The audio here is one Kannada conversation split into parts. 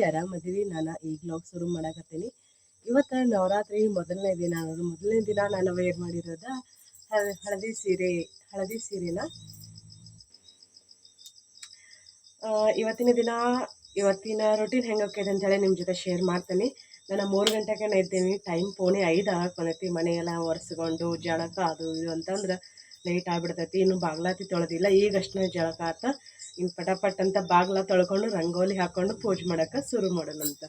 ಆರಾಮದಿರಿ. ನಾನು ಈಗ ವ್ಲಾಗ್ ಶುರು ಮಾಡಕತ್ತೀನಿ. ಇವತ್ತು ನವರಾತ್ರಿ ಮೊದಲನೇ ದಿನ. ಮೊದಲನೇ ದಿನ ನಾನು ವೇರ್ ಮಾಡಿರೋದ ಹಳದಿ ಸೀರೆನ. ಇವತ್ತಿನ ರೊಟೀನ್ ಹೆಂಗೆ ಹೋಗ್ತೈತೆ ಅಂತೇಳಿ ನಿಮ್ಮ ಜೊತೆ ಶೇರ್ ಮಾಡ್ತೀನಿ. ನಾನು 3 ಗಂಟೆಗೆ ಎದ್ದೀನಿ. ಟೈಮ್ ಪೋಣೆ 5 ಆಗಕ್ಕೆ ಬಂದೈತಿ. ಮನೆಯೆಲ್ಲ ಒರೆಸ್ಕೊಂಡು ಜಳಕ ಅದು ಇದು ಅಂತಂದ್ರೆ ಲೇಟ್ ಆಗಿಬಿಡ್ತೈತಿ. ಇನ್ನು ಬಾಗ್ಲಾತಿ ತೊಳೆದಿಲ್ಲ, ಈಗಷ್ಟೇ ಜಳಕ ಆತ. ಇನ್ನು ಪಟಪಟ್ ಅಂತ ಬಾಗ್ಲ ತೊಳ್ಕೊಂಡು ರಂಗೋಲಿ ಹಾಕ್ಕೊಂಡು ಪೂಜೆ ಮಾಡೋಕೆ ಶುರು ಮಾಡೋಣಂತ.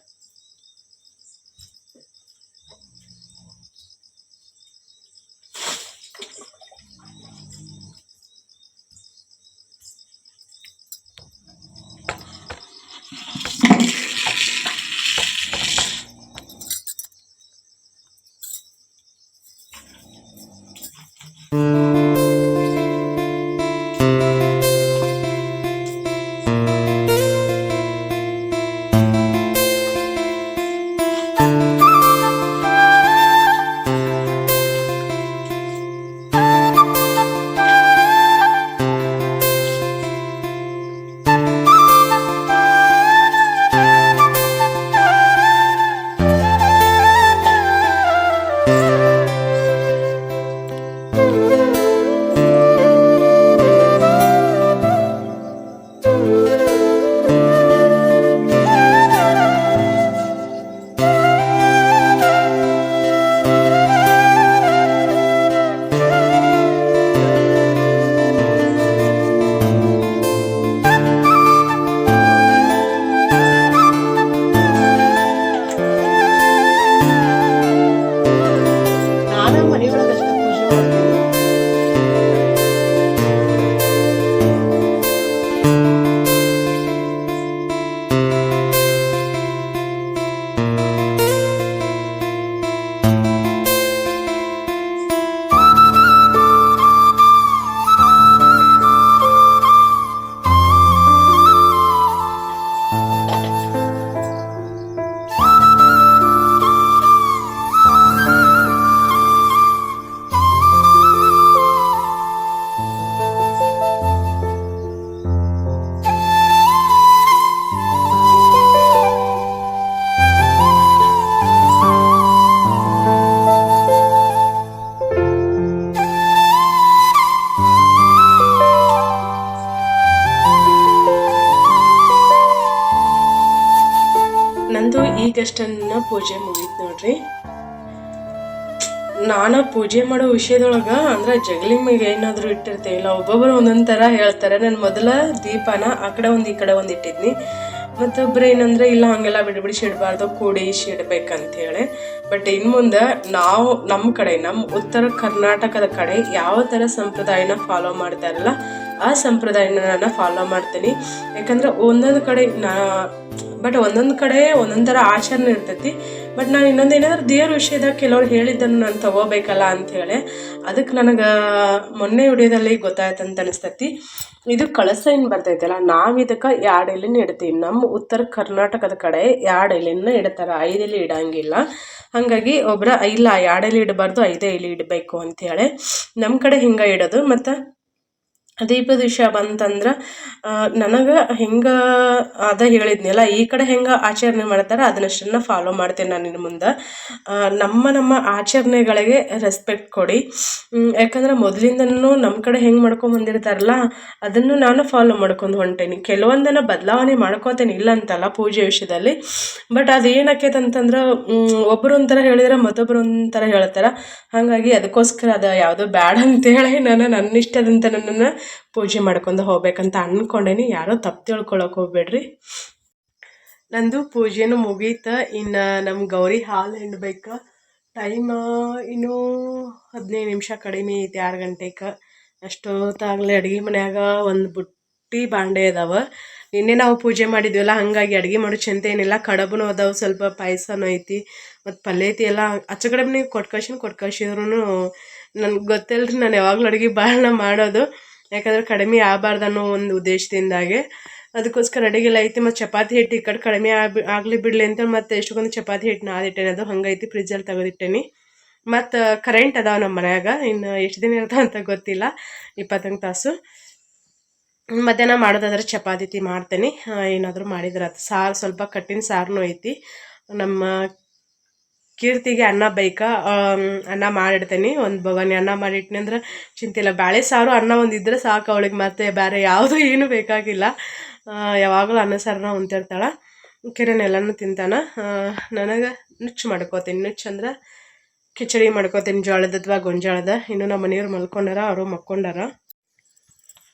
ನಂದು ಈಗಷ್ಟನ್ನ ಪೂಜೆ ಮುಗೀತು ನೋಡ್ರಿ. ನಾನು ಪೂಜೆ ಮಾಡೋ ವಿಷಯದೊಳಗೆ ಅಂದ್ರೆ ಜಗ್ಲಿಂಗ್ ಮೇಲೆ ಏನಾದರೂ ಇಟ್ಟಿರ್ತೇವಿಲ್ಲ, ಒಬ್ಬೊಬ್ಬರು ಒಂದೊಂದು ಥರ ಹೇಳ್ತಾರೆ. ನಾನು ಮೊದಲ ದೀಪನ ಆ ಕಡೆ ಒಂದು ಈ ಕಡೆ ಒಂದು ಇಟ್ಟಿದ್ನಿ. ಮತ್ತೊಬ್ಬರು ಏನಂದ್ರೆ ಇಲ್ಲ ಹಂಗೆಲ್ಲ ಬಿಡಿ ಇಡಬಾರ್ದು, ಕೂಡಿಸಿ ಇಡ್ಬೇಕಂತೇಳಿ. ಬಟ್ ಇನ್ನು ಮುಂದೆ ನಾವು ನಮ್ಮ ಕಡೆ, ನಮ್ಮ ಉತ್ತರ ಕರ್ನಾಟಕದ ಕಡೆ ಯಾವ ಥರ ಸಂಪ್ರದಾಯನ ಫಾಲೋ ಮಾಡ್ತಾರಲ್ಲ ಆ ಸಂಪ್ರದಾಯನ ನಾನು ಫಾಲೋ ಮಾಡ್ತೀನಿ. ಯಾಕಂದ್ರೆ ಒಂದೊಂದು ಕಡೆ ಒಂದೊಂದು ಕಡೆ ಒಂದೊಂದು ಥರ ಆಚರಣೆ ಇರ್ತೈತಿ. ಬಟ್ ನಾನು ಇನ್ನೊಂದು ಏನಾದರೂ ದೇವ್ರ ವಿಷಯದಾಗ ಕೆಲವ್ರು ಹೇಳಿದ್ದನ್ನು ನಾನು ತಗೋಬೇಕಲ್ಲ ಅಂಥೇಳಿ ಅದಕ್ಕೆ ನನಗೆ ಮೊನ್ನೆ ವಿಡಿಯೋದಲ್ಲಿ ಗೊತ್ತಾಯ್ತಂತ ಅನಿಸ್ತೈತಿ. ಇದು ಕಳಸ ಏನು ಬರ್ತೈತಲ್ಲ, ನಾವು ಇದಕ್ಕೆ 2 ಎಲೆನ ಇಡ್ತೀವಿ. ನಮ್ಮ ಉತ್ತರ ಕರ್ನಾಟಕದ ಕಡೆ 2 ಎಲೆನ ಇಡ್ತಾರೆ, 5 ಎಲೆ ಇಡಂಗಿಲ್ಲ. ಹಾಗಾಗಿ ಒಬ್ಬರ ಇಲ್ಲ 2 ಎಲೆ ಇಡಬಾರ್ದು, 5 ಎಲೆ ಇಡಬೇಕು ಅಂಥೇಳಿ ನಮ್ಮ ಕಡೆ ಹಿಂಗೆ ಇಡೋದು. ಮತ್ತು ದೀಪದ ವಿಷಯ ಬಂತಂದ್ರೆ ನನಗೆ ಹೆಂಗೆ ಹೇಳಿದ್ನಲ್ಲ, ಈ ಕಡೆ ಹೆಂಗೆ ಆಚರಣೆ ಮಾಡ್ತಾರೆ ಅದನ್ನಷ್ಟನ್ನು ಫಾಲೋ ಮಾಡ್ತೇನೆ ನಾನು ಇನ್ನು ಮುಂದೆ. ನಮ್ಮ ಆಚರಣೆಗಳಿಗೆ ರೆಸ್ಪೆಕ್ಟ್ ಕೊಡಿ. ಯಾಕಂದ್ರೆ ಮೊದಲಿಂದನೂ ನಮ್ಮ ಕಡೆ ಹೆಂಗೆ ಮಾಡ್ಕೊಂಡು ಬಂದಿರ್ತಾರಲ್ಲ ಅದನ್ನು ನಾನು ಫಾಲೋ ಮಾಡ್ಕೊಂಡು ಹೊಂಟೇನಿ. ಕೆಲವೊಂದನ್ನು ಬದಲಾವಣೆ ಮಾಡ್ಕೋತೇನೆ, ಇಲ್ಲ ಅಂತಲ್ಲ ಪೂಜೆ ವಿಷಯದಲ್ಲಿ. ಬಟ್ ಅದು ಏನಾಕೈತೆ ಅಂತಂದ್ರೆ ಒಬ್ಬರು ಒಂಥರ ಹೇಳಿದ್ರೆ ಮತ್ತೊಬ್ಬರು ಒಂಥರ ಹೇಳ್ತಾರೆ. ಹಾಗಾಗಿ ಅದಕ್ಕೋಸ್ಕರ ಅದು ಯಾವುದೋ ಬ್ಯಾಡ್ ಅಂತೇಳಿ ನಾನು ನನ್ನ ಇಷ್ಟದಂತೆ ನನ್ನನ್ನು ಪೂಜೆ ಮಾಡ್ಕೊಂಡು ಹೋಗ್ಬೇಕಂತ ಅಂದ್ಕೊಂಡೇನಿ. ಯಾರೋ ತಪ್ಪು ತಿಳ್ಕೊಳಕ್ಕೆ ಹೋಗ್ಬೇಡ್ರಿ. ನಂದು ಪೂಜೆನೂ ಮುಗೀತ. ಇನ್ನು ನಮ್ಮ ಗೌರಿ ಹಾಲು ಹಿಂಡ್ಬೇಕು. ಟೈಮ್ ಇನ್ನೂ 15 ನಿಮಿಷ ಕಡಿಮೆ ಐತಿ, 6 ಗಂಟೆಗೆ. ಅಷ್ಟೊತ್ತಾಗಲೇ ಅಡುಗೆ ಮನ್ಯಾಗ ಒಂದು ಬುಟ್ಟಿ ಬಾಂಡೆ ಅದಾವೆ. ನಿನ್ನೆ ನಾವು ಪೂಜೆ ಮಾಡಿದ್ವಲ್ಲ, ಹಾಗಾಗಿ ಅಡುಗೆ ಮಾಡೋ ಚಿಂತೆ ಏನಿಲ್ಲ. ಕಡಬನೂ ಅದಾವೆ, ಸ್ವಲ್ಪ ಪಾಯಸನೂ ಐತಿ, ಮತ್ತು ಪಲ್ಯ ಐತಿ. ಎಲ್ಲ ಆಚೆ ಕಡೆ ನೀವು ಕೊಟ್ಕಳಿಸಿದ್ರು ನನಗೆ ಗೊತ್ತಿಲ್ಲರಿ, ನಾನು ಯಾವಾಗಲೂ ಅಡುಗೆ ಭಾಳ ಮಾಡೋದು. ಯಾಕಂದ್ರೆ ಕಡಿಮೆ ಆಗಬಾರ್ದು ಅನ್ನೋ ಒಂದು ಉದ್ದೇಶದಿಂದಾಗೆ ಅದಕ್ಕೋಸ್ಕರ ಅಡುಗೆಲ್ಲ ಐತಿ. ಮತ್ತು ಚಪಾತಿ ಹಿಟ್ಟು ಈ ಕಡೆ ಕಡಿಮೆ ಆಗಲಿ ಬಿಡಲಿ ಅಂತ ಮತ್ತೆ ಎಷ್ಟೊಂದು ಚಪಾತಿ ಹಿಟ್ಟು ನಾದಿಟ್ಟೇನೆ. ಅದು ಹಂಗೈತಿ, ಫ್ರಿಜ್ಜಲ್ಲಿ ತೆಗೆದಿಟ್ಟೇನಿ. ಮತ್ತು ಕರೆಂಟ್ ಅದಾವೆ ನಮ್ಮ ಮನ್ಯಾಗ. ಇನ್ನು ಎಷ್ಟು ದಿನ ಇರ್ತಾವೆ ಅಂತ ಗೊತ್ತಿಲ್ಲ, 24 ತಾಸು. ಮಧ್ಯಾಹ್ನ ಮಾಡೋದಾದ್ರೆ ಚಪಾತಿ ಮಾಡ್ತೇನೆ, ಏನಾದರೂ ಮಾಡಿದ್ರೆ ಅದು ಸಾರು ಸ್ವಲ್ಪ ಕಟ್ಟಿನ ಸಾರನೂ ಐತಿ. ನಮ್ಮ ಕೀರ್ತಿಗೆ ಅನ್ನ ಬೇಕಾ, ಅನ್ನ ಮಾಡಿಡ್ತೇನೆ. ಒಂದು ಬಗಾನಿ ಅನ್ನ ಮಾಡಿಟ್ನಿ ಅಂದ್ರೆ ಚಿಂತಿಲ್ಲ. ಬ್ಯಾಳೆ ಸಾರು ಅನ್ನ ಒಂದಿದ್ರೆ ಸಾಕು ಅವಳಿಗೆ, ಮತ್ತೆ ಬೇರೆ ಯಾವುದೂ ಏನೂ ಬೇಕಾಗಿಲ್ಲ. ಯಾವಾಗಲೂ ಅನ್ನ ಸಾರನ್ನ ಉಂತಿರ್ತಾಳೆ. ಕಿರಣ್ ಎಲ್ಲನೂ ತಿಂತಾನೆ. ನನಗೆ ನುಚ್ಚು ಮಾಡ್ಕೋತೀನಿ. ನುಚ್ಚು ಅಂದ್ರೆ ಕಿಚಡಿ ಮಾಡ್ಕೋತೀನಿ, ಜೋಳದ ಅಥವಾ ಗೊಂಜಾಳದ. ಇನ್ನು ನಮ್ಮ ಮನೆಯವ್ರು ಮಲ್ಕೊಂಡಾರ, ಅವರು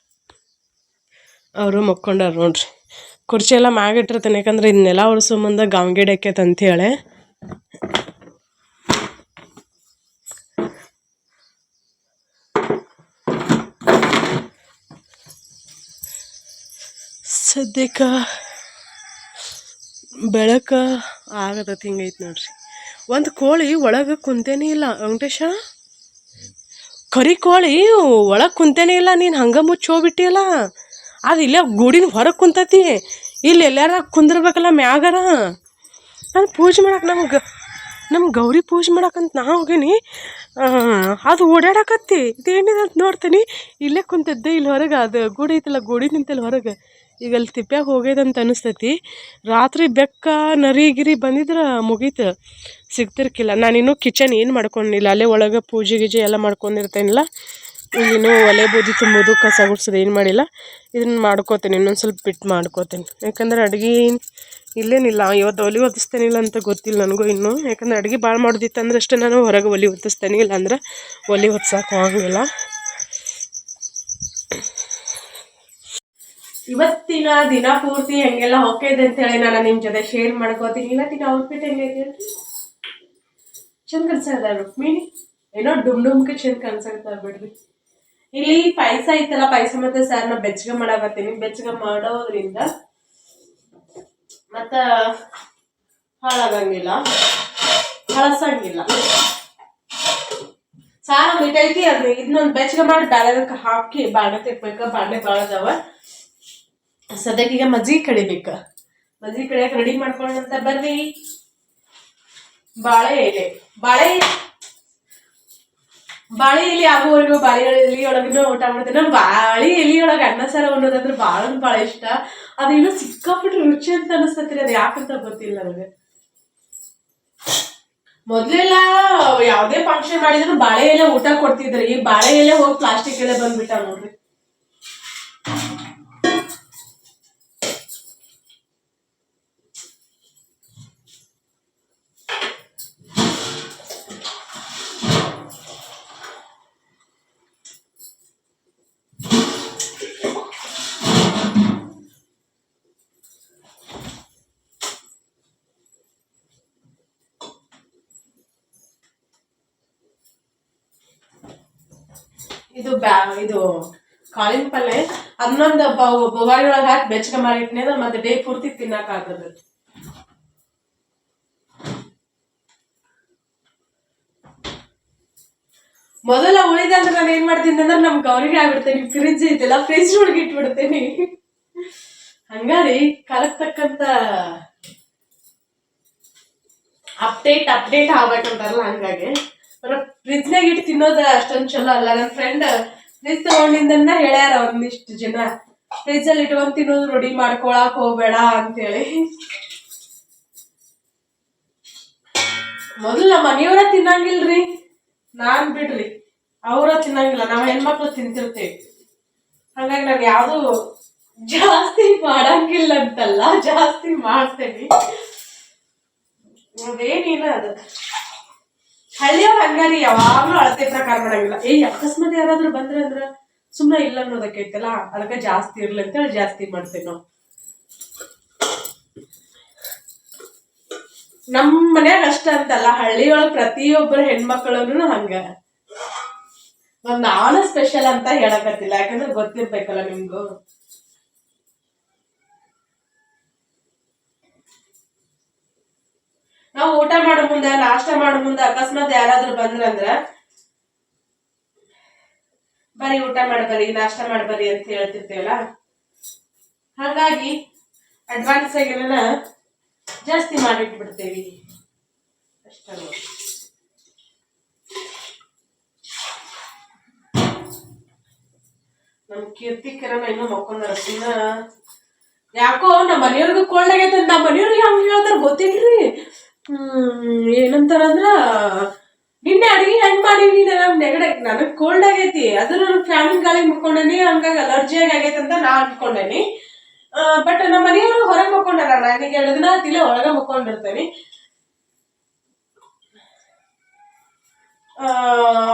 ಮಕ್ಕೊಂಡಾರ ನೋಡ್ರಿ. ಕುರ್ಚಿ ಎಲ್ಲ ಮ್ಯಾಗಿಟ್ಟಿರ್ತಾನೆ, ಯಾಕಂದ್ರೆ ಇದನ್ನೆಲ್ಲ ಒರೆಸೋ ಮುಂದೆ ಗಾಂಗಿಡಕ್ಕೈತೆ ಅಂಥೇಳಿ. ಸದ್ಯಕ್ಕೆ ಬೆಳಕ ಆಗತೈತಿ, ಹಿಂಗೈತೆ ನೋಡ್ರಿ. ಒಂದು ಕೋಳಿ ಒಳಗೆ ಕುಂತೇನೇ ಇಲ್ಲ ವೆಂಕಟೇಶ. ಕರಿ ಕೋಳಿ ಒಳಗೆ ಕುಂತೇನೇ ಇಲ್ಲ. ನೀನು ಹಂಗೆ ಮುಚ್ಚಿ ಹೋಗ್ಬಿಟ್ಟಿಯಲ್ಲ. ಅದು ಇಲ್ಲೇ ಗೂಡಿನ ಹೊರಗೆ ಕುಂತತಿ. ಇಲ್ಲಿ ಎಲ್ಲಾರ ಕುಂದಿರ್ಬೇಕಲ್ಲ ಮ್ಯಾಗಾರ. ನಾನು ಪೂಜೆ ಮಾಡಕ್ಕೆ ನಮ್ಮ ಗೌರಿ ಪೂಜೆ ಮಾಡಕ್ಕಂತ ನಾ ಹೋಗೀನಿ, ಅದು ಓಡಾಡಕತ್ತಿ. ಇದೇನಿದೆ ಅಂತ ನೋಡ್ತೀನಿ, ಇಲ್ಲೇ ಕುಂತಿದ್ದೆ. ಇಲ್ಲಿ ಹೊರಗೆ ಅದು ಗೂಡಿ ಐತಲ್ಲ, ಗೂಡಿ ನಿಂತಲ್ಲಿ ಹೊರಗೆ. ಈಗ ಅಲ್ಲಿ ತಿಪ್ಪ್ಯಾಗ ಹೋಗ್ಯದಂತ ಅನಿಸ್ತೈತಿ. ರಾತ್ರಿ ಬೆಕ್ಕ ನರಿಗಿರಿ ಬಂದಿದ್ರೆ ಮುಗೀತು, ಸಿಗ್ತಿರ್ಕಿಲ್ಲ. ನಾನಿನ್ನೂ ಕಿಚನ್ ಏನು ಮಾಡ್ಕೊಂಡಿಲ್ಲ, ಅಲ್ಲೇ ಒಳಗೆ ಪೂಜೆ ಗೀಜೆ ಎಲ್ಲ ಮಾಡ್ಕೊಂಡಿರ್ತೇನಿಲ್ಲ. ಇಲ್ಲಿನೂ ಒಲೆ ಬೂದಿ ತುಂಬೋದು, ಕಸ ಗುಡ್ಸೋದು ಏನು ಮಾಡಿಲ್ಲ. ಇದನ್ನು ಮಾಡ್ಕೋತೀನಿ, ಇನ್ನೊಂದು ಸ್ವಲ್ಪ ಬಿಟ್ಟು ಮಾಡ್ಕೋತೀನಿ. ಯಾಕಂದ್ರೆ ಅಡುಗೆ ಇಲ್ಲೇನಿಲ್ಲ, ಇವತ್ತು ಒಲೆ ಹೊತ್ತಿಸ್ತೇನಿಲ್ಲ ಅಂತ ಗೊತ್ತಿಲ್ಲ ನನಗೂ ಇನ್ನೂ. ಯಾಕಂದ್ರೆ ಅಡುಗೆ ಭಾಳ ಮಾಡೋದಿತ್ತಂದ್ರೆ ಅಷ್ಟೇ ನಾನು ಹೊರಗೆ ಒಲೆ ಹೊತ್ತಿಸ್ತೇನೆ, ಇಲ್ಲ ಅಂದ್ರೆ ಒಲೆ ಹೊತ್ಸಕ್ಕೆ ಆಗಲಿಲ್ಲ. ಇವತ್ತಿನ ದಿನ ಪೂರ್ತಿ ಹೆಂಗೆಲ್ಲ ಹೋಗ್ತಿದೆ ಅಂತ ಹೇಳಿ ನಾನು ನಿಮ್ಮ ಜೊತೆ ಶೇರ್ ಮಾಡ್ಕೋತೀನಿ. ಇವತ್ತಿನ ಔಟ್ಫಿಟ್ ಹೆಂಗೈತಿ ಅಂತ ಚಂದ ಕನ್ಸಾಗ್ತಾರ ರುಕ್ಮಿಣಿ, ಏನೋ ಡುಮ್ಕೆ ಚಂದ ಕನ್ಸಾಗ್ತಾರ ಬಿಡ್ರಿ. ಇಲ್ಲಿ ಪಾಯಸ ಐತಲ್ಲ, ಪಾಯಸ ಮತ್ತೆ ಸಾರನ್ನ ಬೆಚ್ಚಗೆ ಮಾಡಾಕತ್ತೀನಿ. ಬೆಚ್ಚಗೆ ಮಾಡೋದ್ರಿಂದ ಮತ್ತ ಹಾಳಾಗಂಗಿಲ್ಲ, ಹಳಸಂಗಿಲ್ಲ. ಸಾರು ಮಿಟೈತಿ, ಅದು ಇದನ್ನೊಂದು ಬೆಚ್ಚಗೆ ಮಾಡಿ ಬ್ಯಾಳದಕ್ಕೆ ಹಾಕಿ ಬಾಂಡೆ ತಿಕ್ಬೇಕು. ಬಾಂಡೆ ಬಾಳದವ. ಸದ್ಯಕ್ಕೀಗ ಮಜ್ಜಿಗೆ ಕಡಿಬೇಕು. ಮಜ್ಜಿಗೆ ಕಡಿಯಕ್ಕೆ ರೆಡಿ ಮಾಡ್ಕೊಂಡಂತ ಬರ್ರಿ. ಬಾಳೆ ಎಲೆ ಆಗುವವರೆಗೂ ಬಾಳೆ ಎಲೆ ಒಳಗಿನ ಊಟ ಮಾಡ್ತೀನಿ. ನಾನು ಬಾಳೆ ಎಲೆ ಒಳಗೆ ಅನ್ನ ಸಾರ ಉಣ್ಣೋದಂದ್ರೆ ಭಾಳ ಇಷ್ಟ. ಅದು ಇನ್ನೂ ಸಿಕ್ಕಾಪಟ್ಟೆ ರುಚಿ ಅಂತ ಅನಿಸ್ತೈತಿ. ಅದು ಯಾಕಂತ ಗೊತ್ತಿಲ್ಲ ನನಗೆ. ಮೊದ್ಲೆಲ್ಲ ಯಾವುದೇ ಫಂಕ್ಷನ್ ಮಾಡಿದ್ರು ಬಾಳೆ ಎಲೆ ಊಟ ಕೊಡ್ತಿದ್ರಿ. ಈ ಬಾಳೆ ಎಲೆ ಹೋಗಿ ಪ್ಲಾಸ್ಟಿಕ್ ಎಲೆ ಬಂದ್ಬಿಟ್ಟ ನೋಡ್ರಿ. ಇದು ಕಾಳಿನ ಪಲ್ಲೆ ಅದನ್ನೊಂದು ಬೊಗಾಳಿ ಒಳಗೆ ಹಾಕಿ ಬೆಚ್ಚಗೆ ಮಾಡಿಟ್ನಿ ಅಂದ್ರೆ ಮತ್ತೆ ಡೇ ಪೂರ್ತಿ ತಿನ್ನಕ್ ಆಗ್ತದೆ. ಮೊದಲ ಉಳಿದಂದ್ರೆ ನಾನು ಏನ್ ಮಾಡ್ತೀನಿ ಅಂದ್ರೆ ನಮ್ ಗೌರಿಗೆ ಆಗ್ಬಿಡ್ತೇನೆ. ಫ್ರಿಜ್ ಐತಿಲ್ಲ, ಫ್ರಿಜ್ ಒಳಗೆ ಇಟ್ಬಿಡ್ತೇನೆ. ಹಂಗಾರಿ ಕಾಲಕ್ಕೆ ತಕ್ಕಂತ ಅಪ್ಡೇಟ್ ಆಗ್ಬೇಕಂತಾರಲ್ಲ, ಹಂಗಾಗಿ ಫ್ರಿಜ್ನಾಗ ಇಟ್ಟು ತಿನ್ನೋದು ಅಷ್ಟೊಂದು ಚಲೋ ಅಲ್ಲ. ನನ್ನ ಫ್ರೆಂಡ್ ಫ್ರಿಜ್ ತಗೊಂಡಿದ್ದನ್ನ ಹೇಳ್ಯಾರ ಒಂದಿಷ್ಟು ಜನ, ಫ್ರಿಜ್ ಅಲ್ಲಿ ಇಟ್ಕೊಂಡ್ ತಿನ್ನೋದು ರೂಢಿ ಮಾಡ್ಕೊಳಕ್ ಹೋಗ್ಬೇಡ ಅಂತೇಳಿ. ಮೊದಲು ನಮ್ಮ ಮನೆಯವರ ತಿನ್ನಂಗಿಲ್ರಿ, ನಾನ್ ಬಿಡ್ರಿ, ಅವರ ತಿನ್ನಂಗಿಲ್ಲ. ನಾವ್ ಹೆಣ್ಮಕ್ಳು ತಿಂತಿರ್ತೇವಿ. ಹಾಗಾಗಿ ನಾನು ಯಾವ್ದು ಜಾಸ್ತಿ ಮಾಡಂಗಿಲ್ಲ ಅಂತಲ್ಲ, ಜಾಸ್ತಿ ಮಾಡ್ತೇವಿ. ಅದೇನಿಲ್ಲ, ಅದು ಹಳ್ಳಿಯವ್ರ ಹಂಗಾರಿ ಯಾವಾಗ್ಲೂ ಅಳತೆ ಪ್ರಕಾರ ಮಾಡಂಗಿಲ್ಲ. ಅಕಸ್ಮಾತ್ ಯಾರಾದ್ರೂ ಬಂದ್ರಂದ್ರ ಸುಮ್ಮನೆ ಇಲ್ಲ ಅನ್ನೋದಕ್ಕೆ ಐತಲ್ಲ, ಅದಕ್ಕೆ ಜಾಸ್ತಿ ಇರ್ಲಿ ಅಂತೇಳಿ ಜಾಸ್ತಿ ಮಾಡ್ತೇವಿ ನಾವು. ನಮ್ ಮನ್ಯಾಗ ಅಷ್ಟ ಅಂತಲ್ಲ, ಹಳ್ಳಿಯೊಳಗ ಪ್ರತಿಯೊಬ್ಬರ ಹೆಣ್ಮಕ್ಳನ್ನು ಹಂಗ. ನಾನು ಸ್ಪೆಷಲ್ ಅಂತ ಹೇಳಕತ್ತಿಲ್ಲ, ಯಾಕಂದ್ರೆ ಗೊತ್ತಿರ್ಬೇಕಲ್ಲ ನಿಮ್ಗೂ. ನಾವು ಊಟ ಮಾಡೋ ಮುಂದೆ, ನಾಷ್ಟ ಮಾಡೋ ಮುಂದೆ ಅಕಸ್ಮಾತ್ ಯಾರಾದ್ರೂ ಬಂದ್ರಂದ್ರ ಬರೀ ಊಟ ಮಾಡ್ಬರಿ, ನಾಷ್ಟ ಮಾಡ್ಬರಿ ಅಂತ ಹೇಳ್ತಿರ್ತೇವಲ್ಲ. ಹಾಗಾಗಿ ಅಡ್ವಾನ್ಸ್ ಆಗಿನ ಜಾಸ್ತಿ ಮಾಡಿಟ್ಬಿಡ್ತೇವಿ ಅಷ್ಟ. ನಮ್ ಕೀರ್ತಿ ಕಿರಣ ಇನ್ನೂ ಮಕ್ಕೊಂಡಾರ ಸುಮ್ಮನ ಯಾಕೋ ನಮ್ಮ ಮನೆಯವ್ರಿಗೂ ಕೋಲ್ಡ್ ಆಗೈತೆ. ನಮ್ಮ ಮನೆಯವ್ರಿಗೆ ಹಂಗ ಹೇಳ್ತಾರ ಗೊತ್ತಿಲ್ರಿ. ಏನಂತಾರಂದ್ರ ನಿನ್ನೆ ಅಡಿಗೆ ಹೆಂಗ್ ಮಾಡೀನಿ ನೆಗಡೆ ನನಗ್ ಕೋಲ್ಡ್ ಆಗೈತಿ, ಅದ್ರ ನನಗ್ ಫ್ಯಾಮಿನ್ ಗಾಳಿ ಮುಕ್ಕೊಂಡೇನಿ, ಹಂಗಾಗಿ ಅಲರ್ಜಿಯಾಗಿ ಆಗೈತೆ ಅಂತ ನಾ ಅನ್ಕೊಂಡೇನಿ. ಬಟ್ ನಮ್ಮ ಮನೆಯವರು ಹೊರಗೆ ಮುಕ್ಕೊಂಡಾರ, ನನಗೆ 2 ದಿನ ಆತಿಲ್ಲ ಒಳಗ ಮುಕ್ಕೊಂಡಿರ್ತೇನಿ.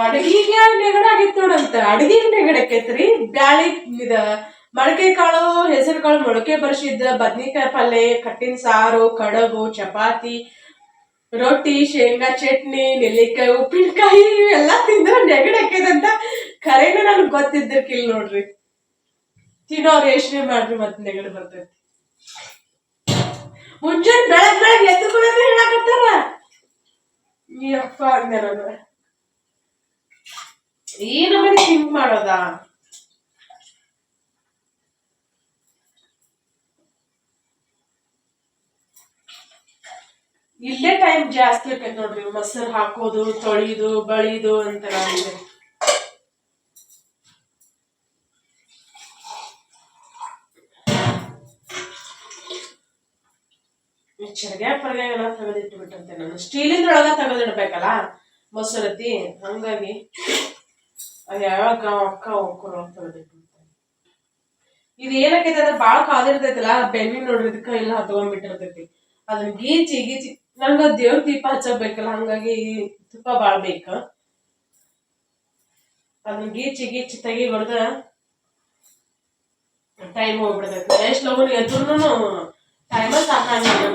ಅಡಗಿಗೆ ನೆಗಡೆ ಆಗಿತ್ತು ನೋಡಂತ. ಅಡಗಿಗೆ ನೆಗಡೆ ಆಕೈತ್ರಿ. ಬ್ಯಾಳಿ ಮೊಳಕೆ ಕಾಳು, ಹೆಸರು ಕಾಳು ಮೊಳಕೆ ಬರ್ಸಿದ್ದ, ಬದ್ನಿಕಾಯಿ ಪಲ್ಯ, ಕಟ್ಟಿನ ಸಾರು, ಕಡಬು, ಚಪಾತಿ, ರೊಟ್ಟಿ, ಶೇಂಗಾ ಚಟ್ನಿ, ನೆಲ್ಲಿಕಾಯಿ, ಉಪ್ಪಿನಕಾಯಿ ಇವೆಲ್ಲ ತಿಂದ್ರ ನೆಗಡೆ ಆಕೈದಂತ ಖರೇನ ನನ್ಗೆ ಗೊತ್ತಿದ್ದಕ್ಕಿಲ್ ನೋಡ್ರಿ. ತಿನ್ನೋರು ಯೋಚನೆ ಮಾಡ್ರಿ, ಮತ್ ನೆಗಡೆ ಬರ್ತೈತಿ. ಮುಂಜಾನೆ ಬೆಳಗ್ ಎದ್ದು ಕೂಡ ಹೇಳಾಕತ್ತಾರ. ಯಪ್ಪ ಅಂದೆ ನಾನು, ಈ ನಮ್ಮನೆ ಥಿಂಕ್ ಮಾಡೋದ. ಇಲ್ಲೇ ಟೈಮ್ ಜಾಸ್ತಿ ಆಕೈತಿ ನೋಡ್ರಿ. ಮೊಸರು ಹಾಕೋದು, ತೊಳಿದು, ಬಳಿದು ಅಂತ ನಾನು ಚರ್ಗ್ಯಾ ಪರ್ಗ್ಯಾಗ ಎಲ್ಲ ತೆಗೆದಿಟ್ಟು ಬಿಟ್ಟಂತೆ. ನಾನು ಸ್ಟೀಲಿಂದ್ರೊಳಗ ತೆಗೆದಿಡ್ಬೇಕಲ್ಲ ಮೊಸರತಿ, ಹಂಗಾಗಿ ಅದು ಯಾವಾಗ ಅಕ್ಕ ಹೋಗ್ಕೊರೋ ತೆಗೆದಿಟ್ಬಿಡ್ತೇನೆ. ಇದು ಏನಕ್ಕೈತೆ ಅಂದ್ರೆ ಬಾಳ ಕಾದಿರ್ತೈತಲ್ಲ ಬೆನ್ನಿ ನೋಡ್ರಿ, ಇದಕ್ಕ ಎಲ್ಲ ಹತ್ಕೊಂಡ್ಬಿಟ್ಟಿರ್ತೈತಿ. ಅದನ್ನ ಗೀಚಿ ಗೀಚಿ ನಂಗ ದೇವ್ರ ದೀಪ ಹಚ್ಚಬೇಕಲ್ಲ, ಹಂಗಾಗಿ ತುಪ್ಪ ಬಾಳ ಬೇಕ. ಅದನ್ನ ಗೀಚಿ ಗೀಚಿ ತೆಗಿಬಾರ್ದ, ಟೈಮ್ ಹೋಗ್ಬಿಡ್ತೈತಿ. ಎಷ್ಟು ಲಗು ಎದ್ರುನು ಟೈಮ ಸಾಕಾಗಿತ್ತು.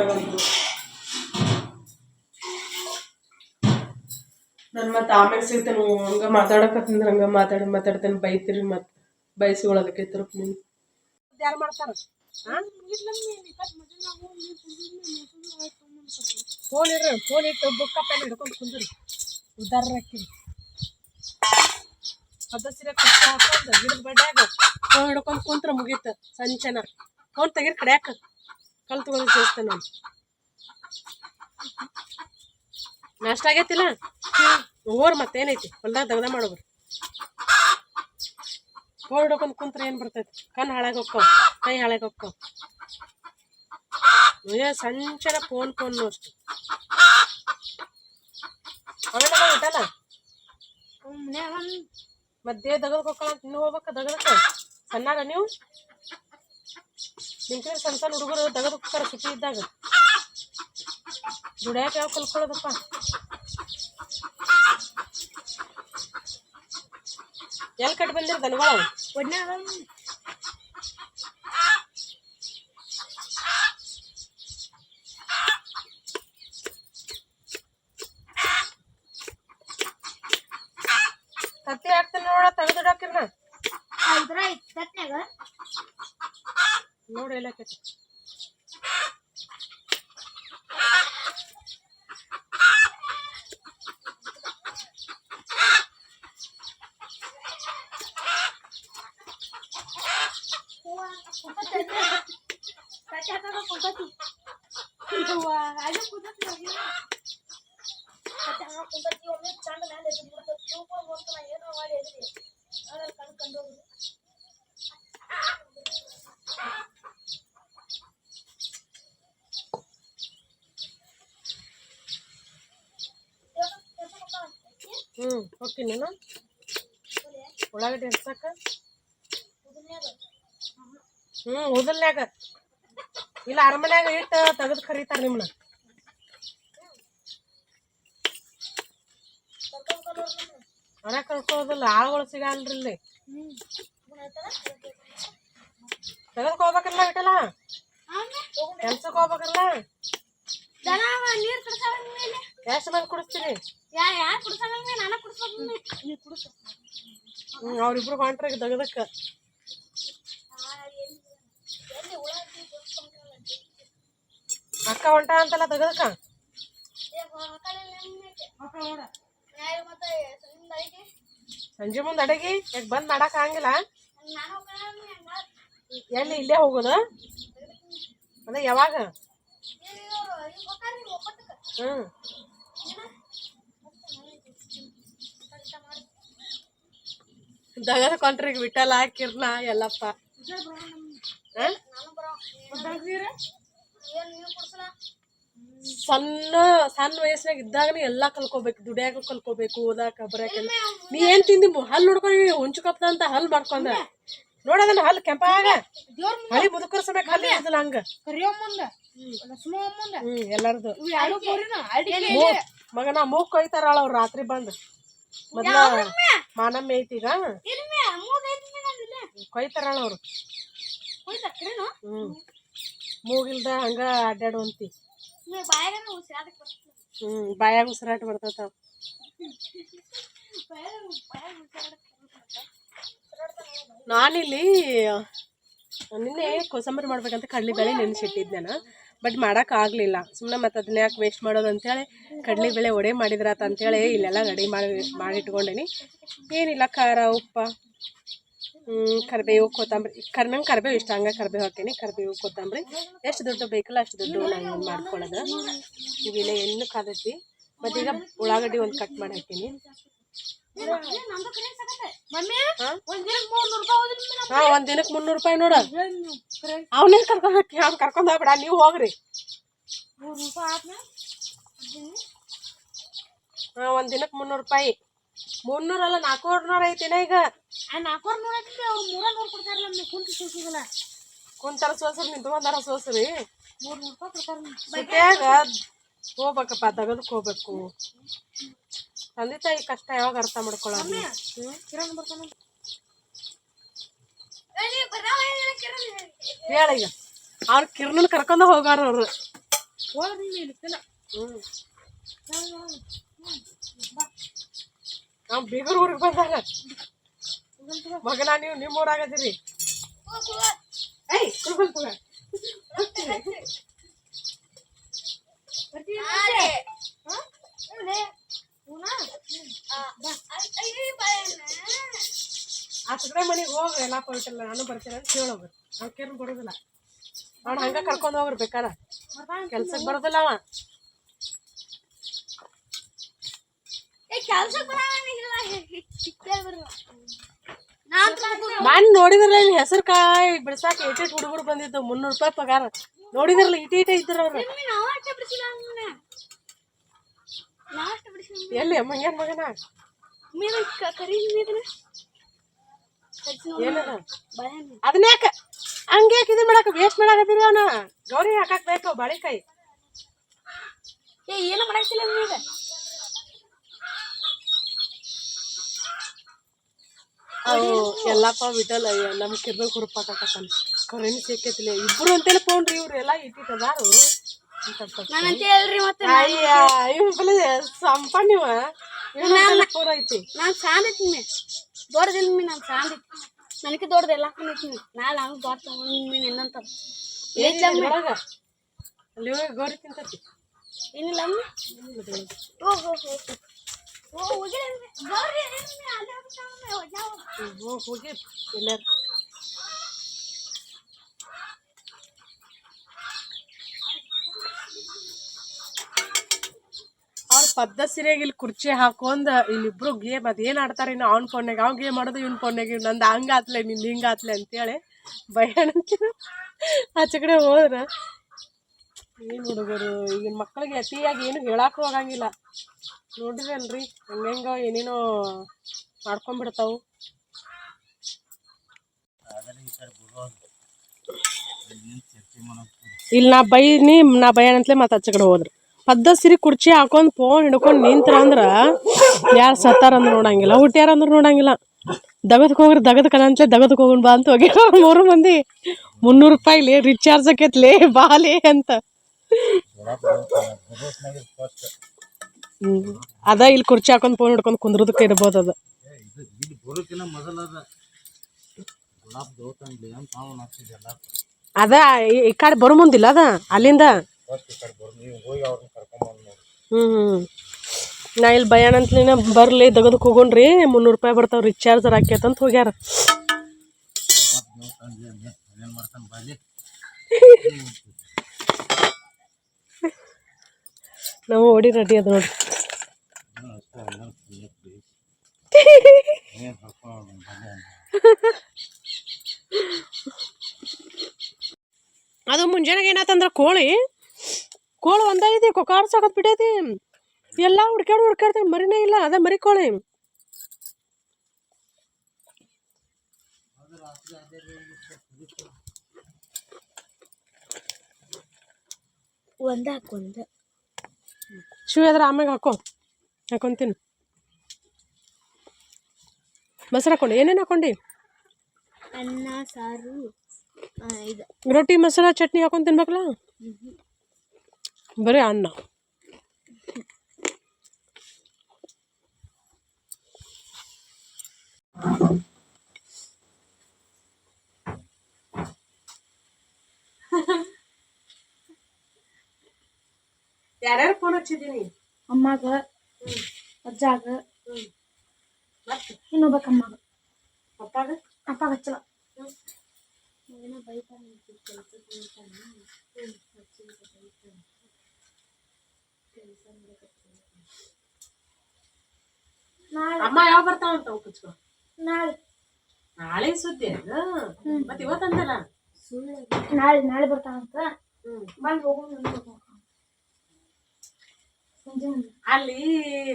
ನನ್ ಮತ್ ಆಮೇಲೆ ಸಿಗ್ತೇನೆ. ಹಂಗ ಮಾತಾಡಕತ್ತಂದ್ರ ಹಂಗ ಮಾತಾಡ್ತೇನೆ, ಬೈತಿರಿ ಮತ್ ಬಯಸ್ಕೊಳೋದಕ್ಕೆ ತಿರುಪ್ ನೀವು ಯಾರು ಮಾಡ್ತಾರ. ಫೋನ್ ಇಟ್ಟು ಬುಕ್ಕ ಪೆನ್ ಹಿಡ್ಕೊಂಡು ಕುಂದ್ರಿ, ಉದ್ದಾರ ಹಾಕಿರಿ. ಅದ ಸೀರೆ ಕುರ್ಚಿ ಹಾಕೊಂಡು ಗಿಡದ ಬಡ್ಯಾಗ ಫೋನ್ ಹಿಡ್ಕೊಂಡು ಕುಂತ್ರ ಮುಗೀತ ಸಂಚನ. ಫೋನ್ ತೆಗಿರ್ ಕಡ್ಯಾಕ ಕಲ್ ತಗೊಂಡು ಸೇಸ್ತೇನೆ ನಾನು. ನಾಷ್ಟ ಆಗೈತಿಲ್ಲ ಓರ್ ಮತ್ತೇನೈತಿ ಹೊಲ್ದಾಗ ದಗದ ಮಾಡೋಬ್ರಿ. ಫೋನ್ ಹಿಡ್ಕೊಂಡು ಕುಂತ್ರ ಏನ್ ಬರ್ತೈತಿ? ಕಣ್ಣು ಹಾಳಾಗಿ ಹೋಗ್ತಾವ, ಕೈ ಹಾಳಾಗಿ ಹೋಗ್ತಾವ. ಸಂಚನ ಫೋನ್ ಅಷ್ಟು ಅವೆಲ್ಲ ಊಟಲ್ಲ. ಮಧ್ಯೆ ದಗದಕ್ಕೆ ಹೋಗ್ಕಳ ಅಂತ ಇನ್ನೂ ಹೋಗ್ಬೇಕ ದಗದಕ್ಕ. ಸಣ್ಣಾಗ ನೀವು ನಿಮ್ ಕಡೆ ಸಣ್ಣ ಸಣ್ಣ ಹುಡುಗರು ದಗದಕ್ಕೆ ಹೋಗ್ತಾರ ಸುಟ್ಟಿ ಇದ್ದಾಗ. ದುಡ್ಯಾಕ ಯಾವ ಕಲ್ಕೊಳ್ಳೋದಪ್ಪ. ಎಲ್ಲಿ ಕಟ್ಟಿ ಬಂದಿರ ದನಗಳ? ಕತ್ತಿ ಹಾಕ್ತೇನೆ ನೋಡ, ತೆಗೆದಿಡಾಕಿರ್ನ ನೋಡಿ ಎಲ್ಲ ಕತ್ತಿ. ಹೋಗ್ತೀನಿ ನಾನು ಉಳ್ಳಾಗಡ್ಡಿ ಹಚ್ಚಾಕ. ಉದಲ್ನ್ಯಾಗ ಇಲ್ಲ ಅರಮನ್ಯಾಗ ಇಟ್ಟು ತೆಗೆದು ಕರೀತಾರ ನಿಮ್ನ. ಹೊರ ಕಳ್ಕೊಳ್ಳೋದಿಲ್ಲ, ಆಳುಗಳು ಸಿಗಲ್ರಿ ಇಲ್ಲಿ. ತೆಗೆದಕ್ಕೆ ಹೋಗ್ಬೇಕಲ್ಲ ಇಟ್ಟಲ್ಲ, ಕೆಲ್ಸಕ್ಕೆ ಹೋಗ್ಬೇಕಲ್ಲ. ಎಷ್ಟು ಮಂದಿ ಕುಡಿಸ್ತೀರಿ? ಅವ್ರಿಬ್ರು ಹೊಂಟ್ರ ತೆಗದಕ್ಕ. ಅಕ್ಕ ಹೊಂಟ ಅಂತಲ್ಲ ತೆಗದಕ್ಕ. ಸಂಜೆ ಮುಂದೆ ಅಡಗಿ ಯಾಕೆ ಬಂದ್ ಮಾಡಕ್ ಆಗಂಗಿಲ್ಲ? ಎಲ್ಲಿ ಇಲ್ಲೇ ಹೋಗೋದು? ಅದ ಯಾವಾಗ? ದಗದ ಕೊಂಟ್ರಿಗೆ ಬಿಟ್ಟಲ್ಲ ಕಿರ್ನ ಎಲ್ಲಪ್ಪ. ಸಣ್ಣ ಸಣ್ಣ ವಯಸ್ಸಿನಾಗ ಇದ್ದಾಗ ಎಲ್ಲಾ ಕಲ್ಕೋಬೇಕು, ದುಡಿಯಾಕ ಕಲ್ಕೋಬೇಕು, ಓದಾಕ ಬರಕೆಲ್ಲ. ನೀ ಏನ್ ತಿಂದಿ ಹಲ್ಲು ನೋಡ್ಕೊಂಡು ಹುಂಚುಕಪ್ಪ ಅಂತ ಹಲ್ಲು ಮಾಡ್ಕೊಂಡ ನೋಡದನ್ನ ಹಲ್ಲು ಕೆಂಪಾಗ ಹಳಿ ಮುದುಕರ ಸಮೇತ ಹಲ್ಲು ಇರ್ತಲ್ಲ ಹಂಗ ಎಲ್ಲಾರ್ದು ಮಗನ ಮೂಗ್ ಕೊಯ್ತಾರಳ ಅವ್ರು ರಾತ್ರಿ ಬಂದ್. ಮೊದ್ಲ ಮಾನಮ್ಮಿ ಐತೀಗ ಕೊಯ್ತಾರಳ ಅವ್ರು. ಮೂಗಿಲ್ದ ಹಂಗ ಅಡ್ಡಾಡುವಂತಿ. ಬಾಯಾಗ ಉಸಿರಾಟ ಬರ್ತೈತಾವ. ನಾನಿಲ್ಲಿ ನಿನ್ನೆ ಕೋಸಂಬರಿ ಮಾಡ್ಬೇಕಂತ ಕಡ್ಲಿ ಬೇಳೆ ನೆನೆಸಿಟ್ಟಿದ್ದೆ ನಾನು. ಬಟ್ ಮಾಡಕ್ ಆಗ್ಲಿಲ್ಲ. ಸುಮ್ಮನೆ ಮತ್ತೆ ಅದನ್ನ ಯಾಕೆ ವೇಸ್ಟ್ ಮಾಡೋದು ಅಂತೇಳಿ ಕಡ್ಲಿ ಬೇಳೆ ಒಡೆ ಮಾಡಿದ್ರಾತ ಅಂತೇಳಿ ಇಲ್ಲೆಲ್ಲ ರೆಡಿ ಮಾಡಿಟ್ಕೊಂಡೇನಿ. ಏನಿಲ್ಲ ಖಾರ ಉಪ್ಪ ಕರಿಬೇವು ಕೊತ್ತಂಬರಿ. ನಂಗೆ ಕರಿಬೇವು ಇಷ್ಟ, ಹಂಗೆ ಕರಿಬೇವು ಹಾಕ್ತೀನಿ. ಕರಿಬೇವು ಕೊತ್ತಂಬರಿ ಎಷ್ಟು ದುಡ್ಡು ಬೇಕಲ್ಲ ಅಷ್ಟು ದುಡ್ಡು ನಾನು ಮಾಡ್ಕೊಳ್ಳೋದು. ಈಗಿಲ್ಲ ಎಣ್ಣೆ ಕಾದೈತಿ. ಮತ್ತು ಈಗ ಉಳ್ಳಾಗಡ್ಡಿ ಒಂದು ಕಟ್ ಮಾಡಿ ಹಾಕ್ತೀನಿ. ಒಂದ್ ದಿನಕ್ಕೆ 300 ರೂಪಾಯಿ ನೋಡ. ಅವನೇ ಕರ್ಕೊಂಡ್ ಹಾಕಿ ಅವ್ನು ಕರ್ಕೊಂಡ್ ಹೋಗ್ಬಿಡ, ನೀವು ಹೋಗ್ರಿ. ಒಂದ್ ದಿನಕ್ಕೆ 300 ರೂಪಾಯಿ. 300 ಅಲ್ಲ 400 ಐತಿನ ಈಗ. 400 ಕುಂತಾರ ಸೋಸ್ರಿ, ನಿಂತ್ಕೊಂಡಾರ ಸೋಸ್ರಿ. ಸಿಟ್ಯಾಗ ಹೋಗ್ಬೇಕಪ್ಪ, ತಗದಕ್ ಹೋಗ್ಬೇಕು. ತಂದೆ ತಾಯಿ ಕಷ್ಟ ಯಾವಾಗ ಅರ್ಥ ಮಾಡ್ಕೊಳ್ಳೋದು. ಹೇಳ ಈಗ ಅವ್ರ ಕಿರಣನ್ ಕರ್ಕೊಂಡ ಹೋಗಾರ ಅವ್ರು. ನಾವ್ ಬೀಗರ್ ಊರಿಗೆ ಬಂದಾಗ ಮಗನ ನೀವು ನಿಮ್ಮ ಊರಾಗದಿರಿ. ಆ ಸುಗ್ರೆ ಮನೆಗೆ ಹೋಗ್ರಿ ಎಲ್ಲ ಪವಿತ್ರಲ್ಲ, ನಾನು ಬರ್ತೀನಿ ಅಂತ ಹೇಳೋಗ್ರಿ. ಅವ್ಕೇನು ಬರೋದಿಲ್ಲ, ಅವ್ನು ಹಂಗ ಕರ್ಕೊಂಡು ಹೋಗ್ರಿ ಬೇಕಾದ. ಕೆಲ್ಸಕ್ಕೆ ಬರೋದಿಲ್ಲ ಅವ. ಮನ್ ನೋಡಿದ್ರಲ್ಲ ಇಲ್ಲಿ ಹೆಸರು ಕಾಯಿ ಬಿಡ್ಸಾಕ ಏಟೇಟ್ ಹುಡುಗರು ಬಂದಿದ್ದು. 300 ರೂಪಾಯಿ ಪಗಾರ. ನೋಡಿದ್ರಲ್ಲ ಇಟ ಇದ್ರ ಅವ್ರು. ಎಲ್ಲಿ ಮಂಗ್ಯಾನ ಮಗನ ಏನದ ಅದನ್ಯಾಕ ಹಂಗ್ಯಾಕ ಇದು ಮಾಡಾಕ ವೇಸ್ಟ್ ಮಾಡಾಕತ್ತೀರಿ? ಅವನ ಗೌರಿ ಹಾಕಾಕ್ ಬೇಕು ಬಾಳಿಕಾಯಿ. ಏನು ಮಾಡಾಕ್ತಿಲ್ಲ ನಿಮಗೆ. ಅವು ಎಲ್ಲಪ್ಪ ಬಿಟ್ಟಲ್ಲ ನಮ್ ಕಿರ್ದ ಹುರುಪಾಕತ್ತಾನ. ಕರೆನಿ ಸಿಕ್ಕೈತಿಲ್ಲ ಇಬ್ರು ಅಂತೇಳಿ ಫೋನ್ರಿ. ಇವ್ರು ಎಲ್ಲಾ ಇಟ್ಟಿಟ್ಟದಾರು ಸಂಪ ನೀವ ಫೋನ್ ಐತಿ. ನಾನ್ ಸಾಂದ್ ಐತಿ ದೊಡ್ಡದಿಲ್ಲ ನಾನ್ ಸಾಂದ್ ಐತಿ. ನನಗೆ ದೊಡ್ಡದ ಎಲ್ಲ ಹಾಕೊಂಡೈತಿ. ನಾಳೆ ಹಂಗ ದೊಡ್ಡ ಮೀನ್ ಏನಂತ ಅಲ್ಲಿ ಗೌರಿ ತಿಂತತಿ. ಏನಿಲ್ಲ ಹೋಗಿ ಎಲ್ಲ ಅವ್ರ ಪದ್ದ ಸೀರೆಗೆ ಇಲ್ಲಿ ಕುರ್ಚಿ ಹಾಕೊಂಡ್ ಇಲ್ಲಿಬ್ರು ಗೇಮ್ ಅದೇನ್ ಆಡ್ತಾರ. ಇನ್ನು ಅವ್ನ ಫೋನ್ಯಾಗ ಅವ್ನ ಗೇಮ್ ಮಾಡೋದು, ಇವ್ನ ಫೋನ್ಯಾಗ ನಂದು ಹಂಗ ಆತ್ಲೆ ನಿಂದು ಹಿಂಗ ಆತ್ಲೆ ಅಂತೇಳಿ ಭಯ ಆಚೆ ಕಡೆ ಹೋದ್ರ. ಏನ್ ಹುಡುಗರು ಈಗಿನ ಮಕ್ಕಳಿಗೆ ಅತಿಯಾಗಿ ಏನು ಹೇಳಾಕು ಹೋಗಂಗಿಲ್ಲ. ನೋಡಿರಲ್ರಿ ಹಂಗ ಏನೇನೋ ಮಾಡ್ಕೊಂಡ್ಬಿಡ್ತಾವು. ಇಲ್ಲಿ ನಾ ಬೈಯಣಂತಲೇ ಮತ್ತೆ ಆಚೆ ಕಡೆ ಹೋದ್ರು. ಪದ್ದ ಸಿರಿ ಕುರ್ಚಿ ಹಾಕೊಂಡ್ ಫೋನ್ ಹಿಡ್ಕೊಂಡ್ ನಿಂತ್ರ ಅಂದ್ರ ಯಾರು ಸತ್ತಾರ ಅಂದ್ರ ನೋಡಂಗಿಲ್ಲ, ಹುಟ್ಟ್ಯಾರ ಅಂದ್ರ ನೋಡಂಗಿಲ್ಲ. ದಗದಕ್ ಹೋಗ್ರಿ ದಗದಕನ ಅಂತಲೇ ದಗದಕ್ ಹೋಗೋಣ ಬಾ ಅಂತ ಹೋಗಿ 3 ಮಂದಿ 300 ರೂಪಾಯಿಲಿ ರಿಚಾರ್ಜ್ ಆಕೈತ್ಲಿ ಬಾಲಿ ಅಂತ. ಅದ ಇಲ್ಲಿ ಕುರ್ಚಿ ಹಾಕೊಂಡ್ ಫೋನ್ ಹಿಡ್ಕೊಂಡ್ ಕುಂದ್ರದಕ್ಕೆ ಇರ್ಬೋದು. ಅದು ಅದ ಈ ಕಡೆ ಬರೋ ಮುಂದಿಲ್ಲ ಅದ ಅಲ್ಲಿಂದ. ನಾ ಇಲ್ಲಿ ಭಯಾನಂತಲಿನ ಬರ್ಲಿ ದಗದಕ್ ಹೋಗೋಣ್ರಿ 300 ರೂಪಾಯಿ ಬರ್ತಾವ ರಿಚಾರ್ಜ್ ಹಾಕ್ಯತಂತ ಹೋಗ್ಯಾರ. ನಾವು ಓಡಿ ರೆಡಿ ಅದ ನೋಡ್ರಿ. ಅದು ಮುಂಜಾನೆಗೆ ಏನಾಯ್ತಂದ್ರೆ ಕೋಳಿ ಒಂದೈತಿ ಕೊಕಾಡ್ಸಕತ್ ಬಿಟ್ಟೈತಿ ಎಲ್ಲ ಹುಡ್ಕಾಡ್ತೀನಿ ಮರಿನೇ ಇಲ್ಲ ಅದ ಮರಿ ಕೋಳಿ ಒಂದ ಶೂ ಅದ್ರ ಆಮ್ಯಾಗ ಹಾಕೊಂತೀನಿ ಮೊಸರು ಹಾಕೊಂಡು ಏನೇನು ಹಾಕೊಂಡು ಅನ್ನ ಸಾರು ರೊಟ್ಟಿ ಮಸಾಲ ಚಟ್ನಿ ಹಾಕೊಂಡು ತಿನ್ಬೇಕಲ್ಲ ಬರೀ ಅನ್ನ ಯಾರ್ಯಾರು ಫೋನ್ ಹಚ್ಚಿದ್ದೀನಿ ಅಮ್ಮಾಗ ಅಜ್ಜಾಗ ಇನ್ನೊಬ್ಬ ಅಮ್ಮಾಗ ಅಪ್ಪಾಗ ಹಚ್ಚಲ್ಲ ಅಮ್ಮ ಯಾವ ಬರ್ತಾವಂತ ಕುಚ್ಕೊ ನಾಳೆ ಸುದ್ದಿ ಮತ್ತೆ ಇವತ್ತಂದಲ್ಲ ನಾಳೆ ಬರ್ತಾವಂತ ಬಂದು ಹೋಗೋಣ ಅಲ್ಲಿ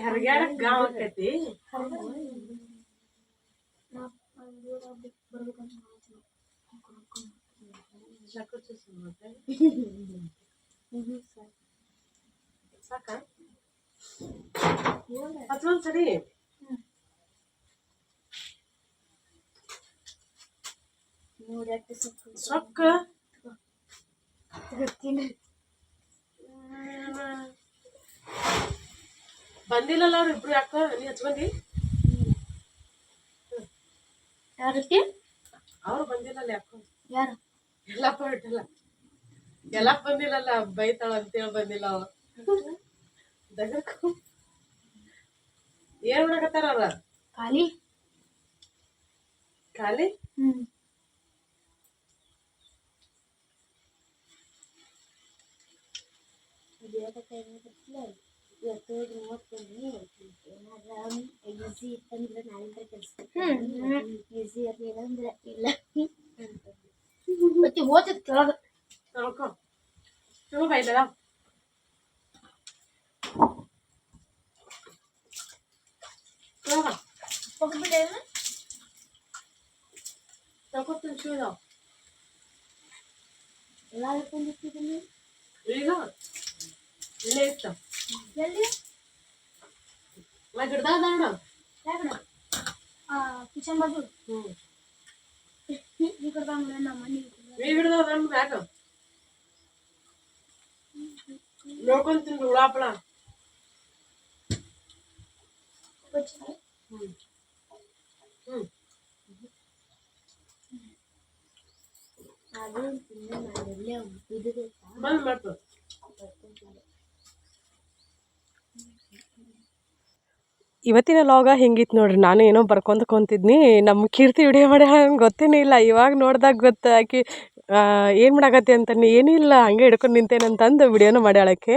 ಹರಿಗ್ಯಾಡಕ್ ಗಾಂವ್ ಆಕೈತಿ ಸಾಕ ಸರಿ ಸೊಕ್ಕ ಬಂದಿಲ್ಲಲ್ಲ ಅವ್ರು ಇಬ್ರು ಯಾಕ ನೀ ಹಚ್ಕೊಂಡಿ ಯಾರಕ್ಕೆ ಅವ್ರು ಬಂದಿಲ್ಲಲ್ಲ ಯಾಕೋ ಯಾರು ಎಲ್ಲಪ್ಪ ಬಿಟ್ಟಿಲ್ಲ ಎಲ್ಲಪ್ಪ ಬಂದಿಲ್ಲಲ್ಲ ಬೈತಾಳ ಅಂತೇಳಿ ಬಂದಿಲ್ಲ ಅವ ದಗಕ್ಕೂ ಏನ್ ಮಾಡಕತ್ತಾರ ಅವ್ರ ಖಾಲಿ ಈಸಿ ಇತ್ತಂದ್ರೆ ನಾಳೆ ಕೆಲಸ ಈಸಿ ಇರ್ಲಿಲ್ಲ ಇಲ್ಲ ಮತ್ತೆ ಓದಿದ್ ಕೆಳಗ ಬೈದಲ್ಲ ಎಲ್ಲ ಹೇಳ್ಕೊಂಡಿರ್ತಿದ್ದೀನಿ ಈಗ ಇಲ್ಲೇ ಇತ್ತು ಎಲ್ಲಿ ಗಿಡದಾಗ ನೋಡು ಕಿಚನ್ ಬಾಜು ಈ ಕಡೆ ನಮ್ಮ ಮನೆ ಈ ಗಿಡದಾಗ ನಮ್ದು ಮ್ಯಾಗ ನೋಡ್ಕೊಂತೀನಿ ಉಳಾಪಳ ಬಂದ್ ಮಾಡ್ತು ಇವತ್ತಿನ ಲಾಗ ಹೆಂಗಿತ್ತು ನೋಡ್ರಿ ನಾನು ಏನೋ ಬರ್ಕೊಂಡ್ಕೊಂತಿದ್ನಿ ನಮ್ಮ ಕೀರ್ತಿ ವಿಡಿಯೋ ಮಾಡಿ ಹಂಗೆ ಗೊತ್ತೇನೇ ಇಲ್ಲ ಇವಾಗ ನೋಡ್ದಾಗ ಗೊತ್ತು ಆಕಿ ಏನು ಮಾಡಾಕತ್ತಿ ಅಂತಾನೆ ಏನಿಲ್ಲ ಹಂಗೆ ಹಿಡ್ಕೊಂಡು ನಿಂತೇನಂತಂದು ವಿಡಿಯೋನ ಮಾಡ್ಯಾಳಕ್ಕೆ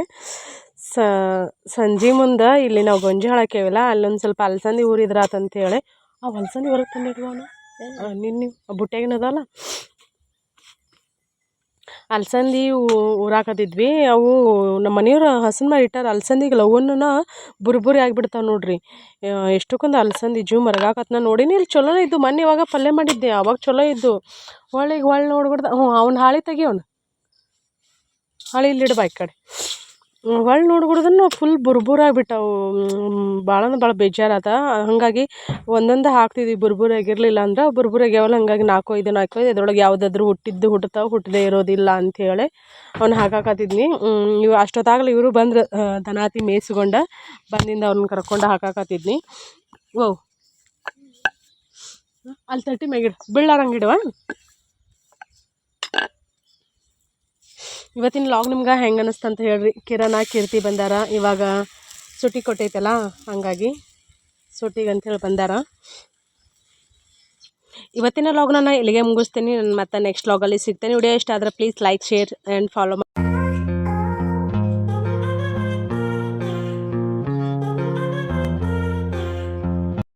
ಸಂಜೆ ಮುಂದೆ ಇಲ್ಲಿ ನಾವು ಗೊಂಜಾಳ ಹಾಕ್ಯಾವಲ್ಲ ಅಲ್ಲೊಂದು ಸ್ವಲ್ಪ ಅಲಸಂದಿ ಊರಿದ್ರಾತಂತೇಳಿ ಆ ಅಲಸಂದಿ ಹೊರಗೆ ತಂದಿಡ್ವನ ನಿನ್ನೆ ಬುಟ್ಟ್ಯಾಗಿನದಲ್ಲ ಅಲಸಂದಿ ಊರಾಕತ್ತಿದ್ವಿ ಅವು ನಮ್ಮ ಮನೆಯವ್ರು ಹಸನ ಮಾಡಿ ಇಟ್ಟಾರ ಅಲಸಂದಿಗೆ ಲವನ್ನ ಬುರ್ಬುರಿ ಆಗಿಬಿಡ್ತಾವೆ ನೋಡ್ರಿ ಎಷ್ಟಕ್ಕೊಂದು ಅಲಸಂದಿ ಜೂ ಮರಗಾಕತ್ನ ನೋಡಿನಿ ಇಲ್ಲಿ ಚಲೋನೇ ಇದ್ದು ಮೊನ್ನೆ ಇವಾಗ ಪಲ್ಯ ಮಾಡಿದ್ದೆ ಅವಾಗ ಚಲೋ ಇದ್ದು ಹೊಳ್ಳಿ ನೋಡ್ಬಿಡ್ದ ಅವ್ನ ಹಾಳಿ ತೆಗಿಯೋಣ ಹಾಳಿ ಇಲ್ಲಿಡ್ಬಾ ಈ ಕಡೆ ಹೊಳ್ಳಿ ನೋಡ್ಬಿಡ್ದನ್ನು ಫುಲ್ ಬುರ್ಬುರಾಗ್ಬಿಟ್ಟವು ಭಾಳ ಬೇಜಾರಾದ ಹಾಗಾಗಿ ಒಂದೊಂದು ಹಾಕ್ತಿದ್ವಿ ಬುರ್ಬುರಾಗಿರಲಿಲ್ಲ ಅಂದ್ರೆ ಬುರ್ಬುರಾಗ್ಯಾವಲ್ಲ ಹಾಗಾಗಿ 4-5 ಅದ್ರೊಳಗೆ ಯಾವುದಾದ್ರೂ ಹುಟ್ಟತಾವೆ ಹುಟ್ಟದೇ ಇರೋದಿಲ್ಲ ಅಂಥೇಳಿ ಅವ್ನು ಹಾಕಾಕತ್ತಿದ್ನಿ ಇವು ಅಷ್ಟೊತ್ತಾಗಲಿ ಇವರು ಬಂದ್ರೆ ದನಾತಿ ಮೇಯಿಸ್ಕೊಂಡ ಬಂದಿಂದ ಅವ್ರನ್ನ ಕರ್ಕೊಂಡು ಹಾಕಾಕತ್ತಿದ್ನಿ ಓ ಅಲ್ಲಿ ತಟ್ಟಿ ಮ್ಯಾಗಿಡ ಬೀಳಾರಂಗಿಡುವ ಇವತ್ತಿನ ಲಾಗ್ ನಿಮ್ಗೆ ಹೆಂಗೆ ಅನ್ನಿಸ್ತು ಅಂತ ಹೇಳ್ರಿ ಕಿರಣ ಕೀರ್ತಿ ಬಂದಾರ ಇವಾಗ ಸುಟಿ ಕೊಟ್ಟೈತಲ್ಲ ಹಾಗಾಗಿ ಸುಟಿಗೆ ಅಂಥೇಳಿ ಬಂದಾರ ಇವತ್ತಿನ ಲಾಗ್ನ ಇಲ್ಲಿಗೆ ಮುಗಿಸ್ತೀನಿ ನಾನು ಮತ್ತೆ ನೆಕ್ಸ್ಟ್ ಲಾಗಲ್ಲಿ ಸಿಗ್ತೇನೆ ವಿಡಿಯೋ ಇಷ್ಟ ಆದರೆ please like share and follow